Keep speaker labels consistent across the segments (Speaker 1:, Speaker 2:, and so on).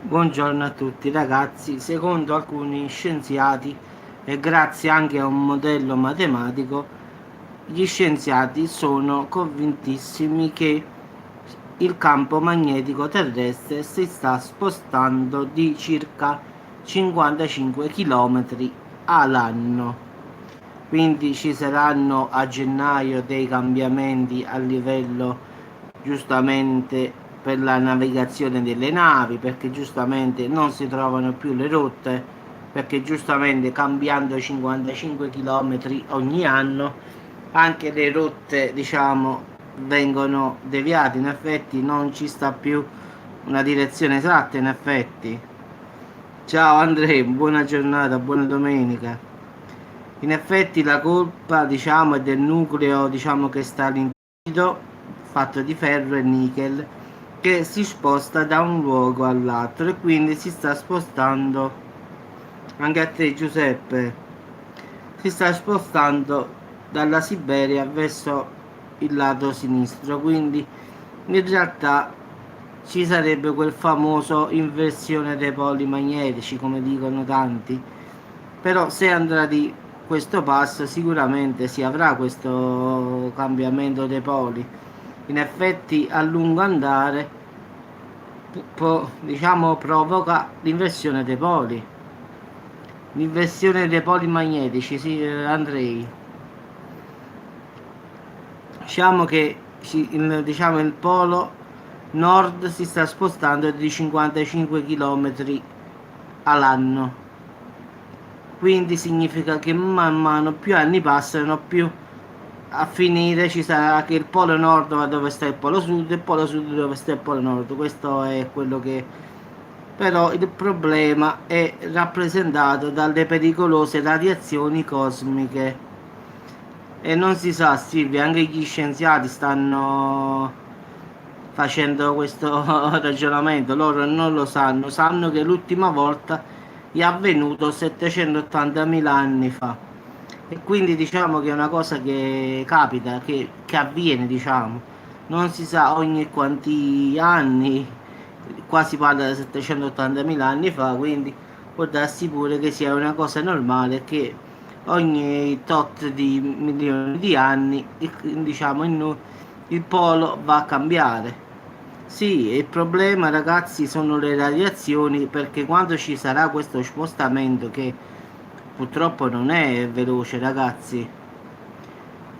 Speaker 1: Buongiorno a tutti ragazzi, secondo alcuni scienziati e grazie anche a un modello matematico, gli scienziati sono convintissimi che il campo magnetico terrestre si sta spostando di circa 55 km all'anno. Quindi ci saranno a gennaio dei cambiamenti a livello giustamente per la navigazione delle navi, perché giustamente non si trovano più le rotte, perché giustamente cambiando 55 km ogni anno anche le rotte diciamo vengono deviate, in effetti non ci sta più una direzione esatta in effetti. Ciao Andrea, buona giornata, buona domenica. In effetti la colpa, diciamo, è del nucleo, diciamo, che sta all'interno, fatto di ferro e nickel, che si sposta da un luogo all'altro e quindi si sta spostando anche a te Giuseppe. Si sta spostando dalla Siberia verso il lato sinistro, quindi in realtà ci sarebbe quel famoso inversione dei poli magnetici, come dicono tanti. Però se andrà di questo passo sicuramente si avrà questo cambiamento dei poli. In effetti a lungo andare diciamo provoca l'inversione dei poli. L'inversione dei poli magnetici, sì, Andrei. Diciamo che diciamo, il polo nord si sta spostando di 55 km all'anno. Quindi significa che man mano più anni passano, più a finire ci sarà che il polo nord va dove sta il polo sud e il polo sud dove sta il polo nord. Questo è quello che... Però il problema è rappresentato dalle pericolose radiazioni cosmiche. E non si sa, Silvia, anche gli scienziati stanno facendo questo ragionamento, loro non lo sanno, sanno che l'ultima volta è avvenuto 780.000 anni fa. E quindi diciamo che è una cosa che capita, che avviene, diciamo. Non si sa ogni quanti anni, qua si parla di 780.000 anni fa, quindi può darsi pure che sia una cosa normale che ogni tot di milioni di anni, diciamo, il polo va a cambiare. Sì, il problema ragazzi sono le radiazioni perché quando ci sarà questo spostamento che purtroppo non è veloce ragazzi,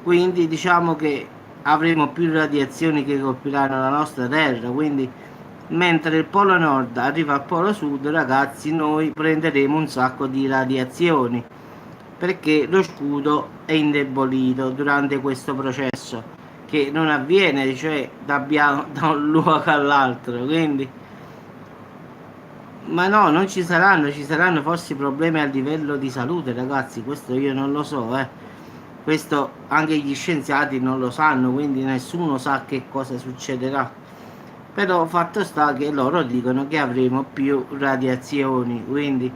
Speaker 1: quindi diciamo che avremo più radiazioni che colpiranno la nostra terra, quindi mentre il polo nord arriva al polo sud ragazzi noi prenderemo un sacco di radiazioni perché lo scudo è indebolito durante questo processo che non avviene cioè da un luogo all'altro, quindi ma no, non ci saranno, ci saranno forse problemi a livello di salute, ragazzi, questo io non lo so, eh. Questo anche gli scienziati non lo sanno, quindi nessuno sa che cosa succederà. Però fatto sta che loro dicono che avremo più radiazioni, quindi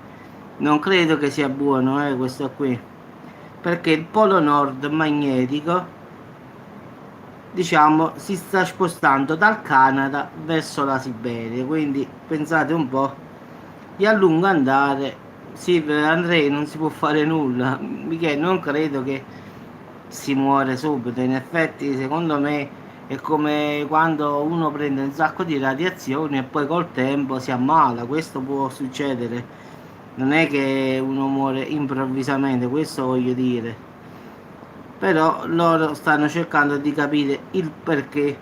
Speaker 1: non credo che sia buono, questo qui. Perché il polo nord magnetico, diciamo, si sta spostando dal Canada verso la Siberia, quindi pensate un po'. E a lungo andare, sì, per Andrei non si può fare nulla. Michele, non credo che si muore subito. In effetti, secondo me, è come quando uno prende un sacco di radiazioni e poi col tempo si ammala. Questo può succedere. Non è che uno muore improvvisamente, questo voglio dire. Però loro stanno cercando di capire il perché,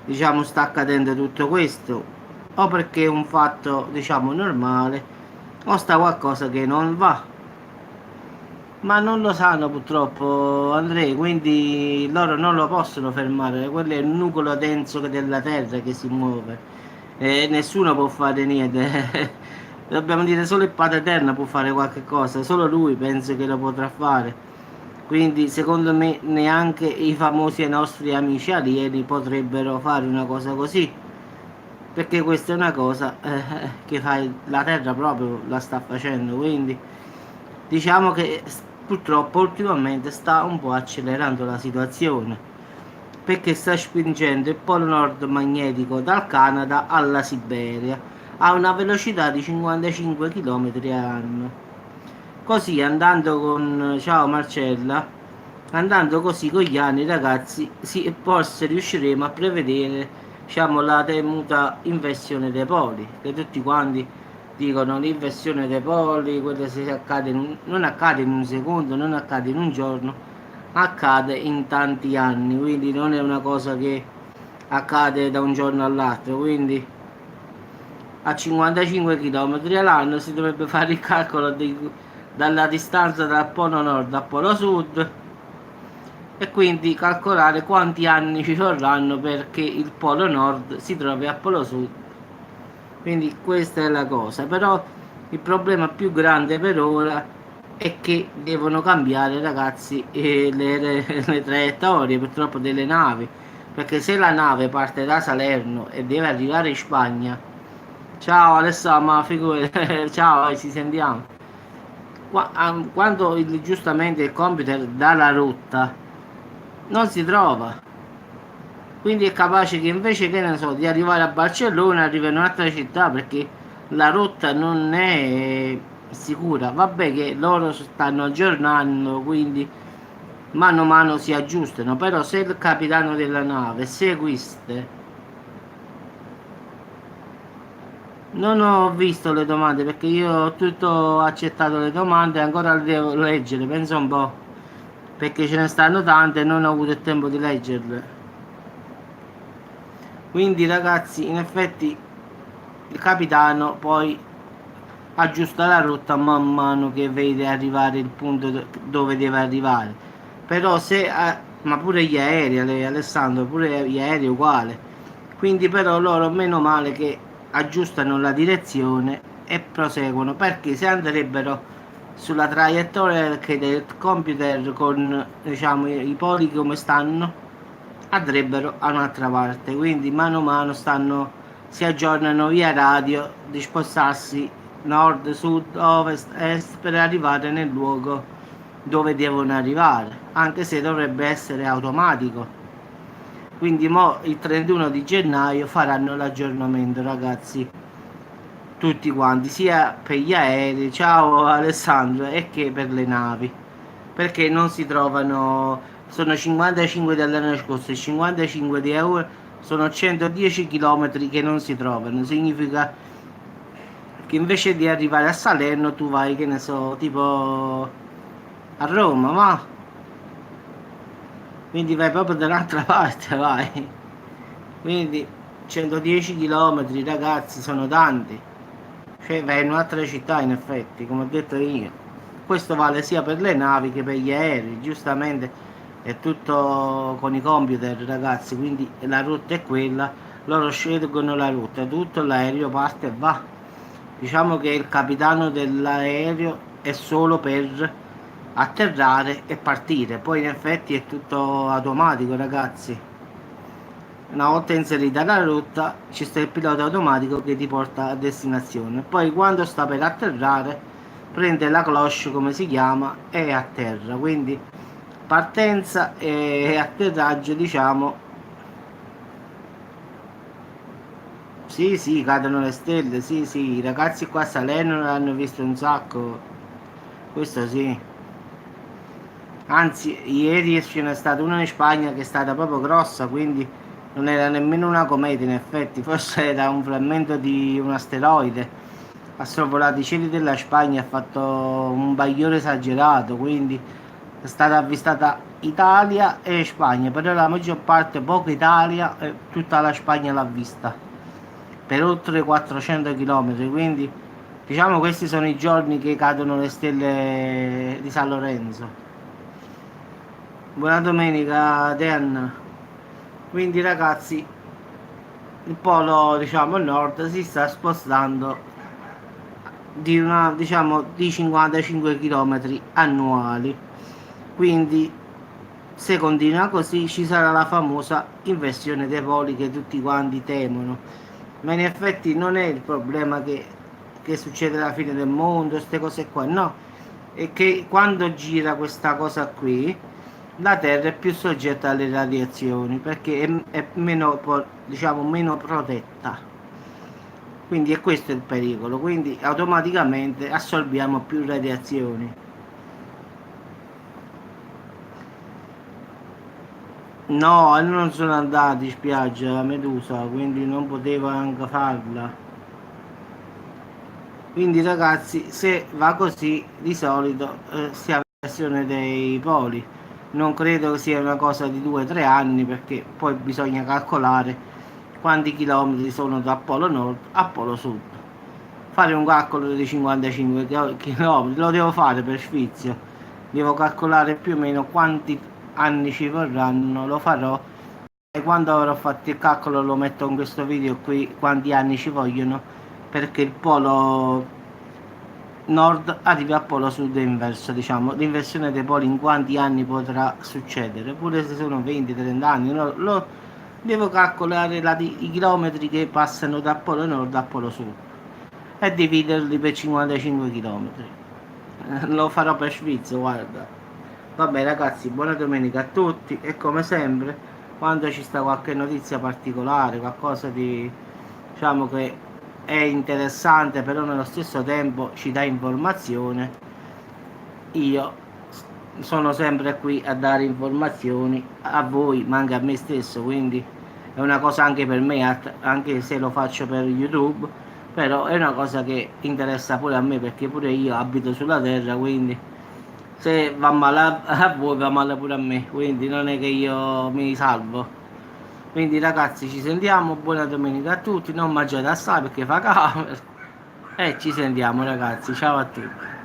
Speaker 1: diciamo, sta accadendo tutto questo, o perché è un fatto, diciamo, normale, o sta qualcosa che non va. Ma non lo sanno purtroppo, Andrea, quindi loro non lo possono fermare. Quello è il nucleo denso della Terra che si muove e nessuno può fare niente. Dobbiamo dire solo il Padre Eterno può fare qualche cosa, solo lui penso che lo potrà fare. Quindi secondo me neanche i famosi nostri amici alieni potrebbero fare una cosa così, perché questa è una cosa che la Terra proprio la sta facendo, quindi diciamo che purtroppo ultimamente sta un po' accelerando la situazione, perché sta spingendo il polo nord magnetico dal Canada alla Siberia, a una velocità di 55 km all'anno. Così andando con, ciao Marcella, andando così con gli anni ragazzi, sì, forse riusciremo a prevedere, diciamo, la temuta inversione dei poli, che tutti quanti dicono l'inversione dei poli, quello se accade non accade in un secondo, non accade in un giorno, accade in tanti anni, quindi non è una cosa che accade da un giorno all'altro, quindi a 55 km all'anno si dovrebbe fare il calcolo dalla distanza dal polo nord al polo sud e quindi calcolare quanti anni ci vorranno perché il polo nord si trovi al polo sud. Quindi questa è la cosa, però il problema più grande per ora è che devono cambiare ragazzi le traiettorie purtroppo delle navi, perché se la nave parte da Salerno e deve arrivare in Spagna. Ciao Alessandro, ma figurati, ciao, ci sentiamo. Quando giustamente il computer dà la rotta, non si trova. Quindi è capace che invece, che ne so, di arrivare a Barcellona, arriva in un'altra città perché la rotta non è sicura. Vabbè che loro stanno aggiornando, quindi mano a mano si aggiustano. Però se il capitano della nave seguiste. Non ho visto le domande perché io ho tutto accettato le domande e ancora le devo leggere, penso un po', perché ce ne stanno tante e non ho avuto il tempo di leggerle. Quindi ragazzi, in effetti il capitano poi aggiusta la rotta man mano che vede arrivare il punto dove deve arrivare. Però se ma pure gli aerei, Alessandro, pure gli aerei uguale. Quindi però loro meno male che aggiustano la direzione e proseguono, perché se andrebbero sulla traiettoria che del computer con diciamo i poli come stanno andrebbero a un'altra parte, quindi mano a mano si aggiornano via radio di spostarsi nord, sud, ovest, est per arrivare nel luogo dove devono arrivare, anche se dovrebbe essere automatico. Quindi mo il 31 di gennaio faranno l'aggiornamento ragazzi, tutti quanti, sia per gli aerei, ciao Alessandro, e che per le navi, perché non si trovano, sono 55 dell'anno scorso e 55 di euro, sono 110 km che non si trovano, significa che invece di arrivare a Salerno tu vai, che ne so, tipo a Roma, ma quindi vai proprio dall'altra parte, vai. Quindi 110 km ragazzi sono tanti, cioè vai in un'altra città in effetti, come ho detto io. Questo vale sia per le navi che per gli aerei, giustamente è tutto con i computer ragazzi, quindi la rotta è quella, loro scelgono la rotta, tutto l'aereo parte e va. Diciamo che il capitano dell'aereo è solo per atterrare e partire, poi in effetti è tutto automatico ragazzi. Una volta inserita la rotta ci sta il pilota automatico che ti porta a destinazione, poi quando sta per atterrare prende la cloche come si chiama e atterra, quindi partenza e atterraggio diciamo. Sì, sì, cadono le stelle, sì, sì, i ragazzi qua a Salerno l'hanno visto un sacco, questo sì. Anzi, ieri ce n'è stata una in Spagna che è stata proprio grossa, quindi non era nemmeno una cometa in effetti, forse era un frammento di un asteroide. Ha sorvolato i cieli della Spagna, ha fatto un bagliore esagerato, quindi è stata avvistata Italia e Spagna, però la maggior parte, poco Italia e tutta la Spagna l'ha vista per oltre 400 km, quindi diciamo questi sono i giorni che cadono le stelle di San Lorenzo. Buona domenica Dan. Quindi ragazzi il polo diciamo nord si sta spostando di una diciamo di 55 km annuali, quindi se continua così ci sarà la famosa inversione dei poli che tutti quanti temono, ma in effetti non è il problema che succede alla fine del mondo, queste cose qua, no, è che quando gira questa cosa qui la Terra è più soggetta alle radiazioni perché è meno, diciamo, meno protetta. quindi è questo il pericolo, quindi automaticamente assorbiamo più radiazioni. No, non sono andati in spiaggia la medusa, quindi non poteva anche farla. Quindi ragazzi, se va così, di solito si ha l'inversione dei poli. Non credo che sia una cosa di 2 o 3 anni, perché poi bisogna calcolare quanti chilometri sono da Polo Nord a Polo Sud. Fare un calcolo di 55 chilometri, lo devo fare per sfizio. Devo calcolare più o meno quanti anni ci vorranno, lo farò. E quando avrò fatto il calcolo lo metto in questo video qui, quanti anni ci vogliono, perché il polo nord arrivi a polo sud inverso, diciamo, l'inversione dei poli in quanti anni potrà succedere, pure se sono 20-30 anni, no, lo devo calcolare i chilometri che passano da polo nord a polo sud e dividerli per 55 chilometri. Lo farò per Svizzera, guarda. Vabbè ragazzi, buona domenica a tutti e come sempre, quando ci sta qualche notizia particolare, qualcosa di, diciamo, che è interessante però nello stesso tempo ci dà informazione, io sono sempre qui a dare informazioni a voi, ma anche a me stesso, quindi è una cosa anche per me, anche se lo faccio per YouTube, però è una cosa che interessa pure a me, perché pure io abito sulla terra, quindi se va male a voi va male pure a me, quindi non è che io mi salvo. Quindi ragazzi, ci sentiamo, buona domenica a tutti, non mangiate assai perché fa caldo e ci sentiamo ragazzi, ciao a tutti.